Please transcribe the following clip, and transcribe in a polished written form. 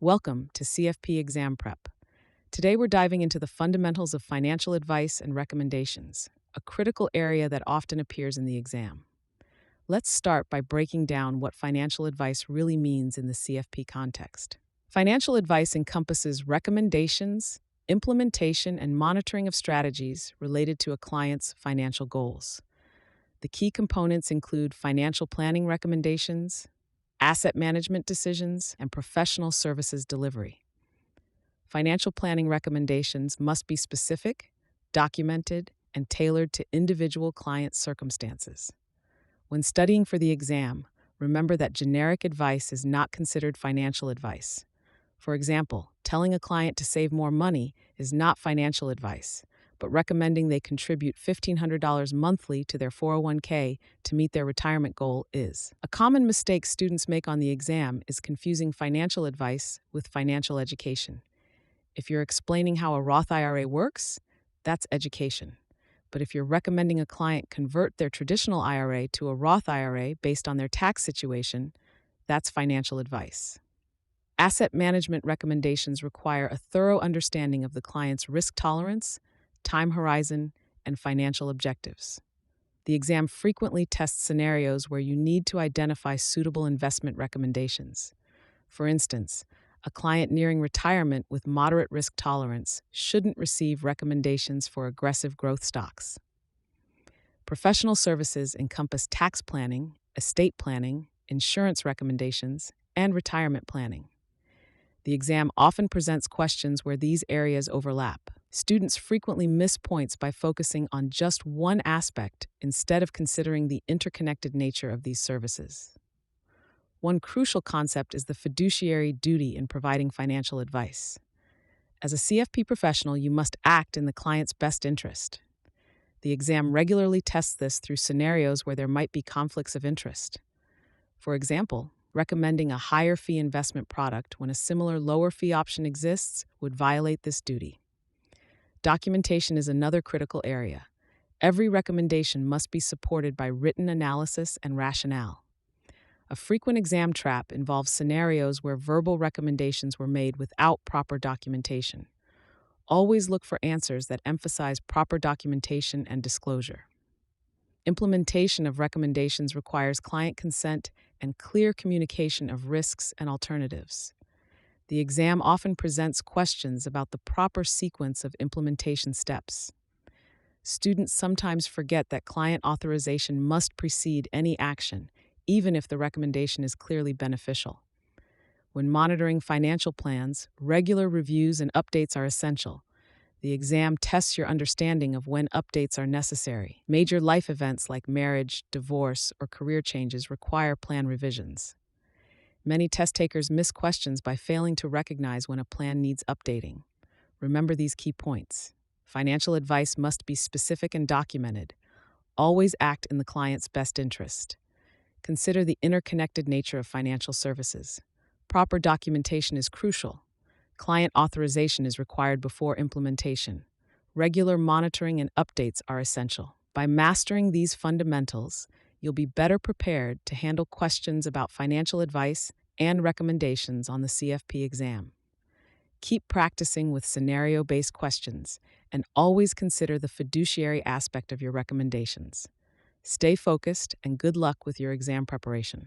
Welcome to CFP Exam Prep. Today we're diving into the fundamentals of financial advice and recommendations, a critical area that often appears in the exam. Let's start by breaking down what financial advice really means in the CFP context. Financial advice encompasses recommendations, implementation, and monitoring of strategies related to a client's financial goals. The key components include financial planning recommendations, asset management decisions, and professional services delivery. Financial planning recommendations must be specific, documented, and tailored to individual client circumstances. When studying for the exam, remember that generic advice is not considered financial advice. For example, telling a client to save more money is not financial advice, but recommending they contribute $1,500 monthly to their 401k to meet their retirement goal is. A common mistake students make on the exam is confusing financial advice with financial education. If you're explaining how a Roth IRA works, that's education. But if you're recommending a client convert their traditional IRA to a Roth IRA based on their tax situation, that's financial advice. Asset management recommendations require a thorough understanding of the client's risk tolerance, time horizon, and financial objectives. The exam frequently tests scenarios where you need to identify suitable investment recommendations. For instance, a client nearing retirement with moderate risk tolerance shouldn't receive recommendations for aggressive growth stocks. Professional services encompass tax planning, estate planning, insurance recommendations, and retirement planning. The exam often presents questions where these areas overlap. Students frequently miss points by focusing on just one aspect instead of considering the interconnected nature of these services. One crucial concept is the fiduciary duty in providing financial advice. As a CFP professional, you must act in the client's best interest. The exam regularly tests this through scenarios where there might be conflicts of interest. For example, recommending a higher fee investment product when a similar lower fee option exists would violate this duty. Documentation is another critical area. Every recommendation must be supported by written analysis and rationale. A frequent exam trap involves scenarios where verbal recommendations were made without proper documentation. Always look for answers that emphasize proper documentation and disclosure. Implementation of recommendations requires client consent and clear communication of risks and alternatives. The exam often presents questions about the proper sequence of implementation steps. Students sometimes forget that client authorization must precede any action, even if the recommendation is clearly beneficial. When monitoring financial plans, regular reviews and updates are essential. The exam tests your understanding of when updates are necessary. Major life events like marriage, divorce, or career changes require plan revisions. Many test takers miss questions by failing to recognize when a plan needs updating. Remember these key points. Financial advice must be specific and documented. Always act in the client's best interest. Consider the interconnected nature of financial services. Proper documentation is crucial. Client authorization is required before implementation. Regular monitoring and updates are essential. By mastering these fundamentals, you'll be better prepared to handle questions about financial advice and recommendations on the CFP exam. Keep practicing with scenario-based questions and always consider the fiduciary aspect of your recommendations. Stay focused and good luck with your exam preparation.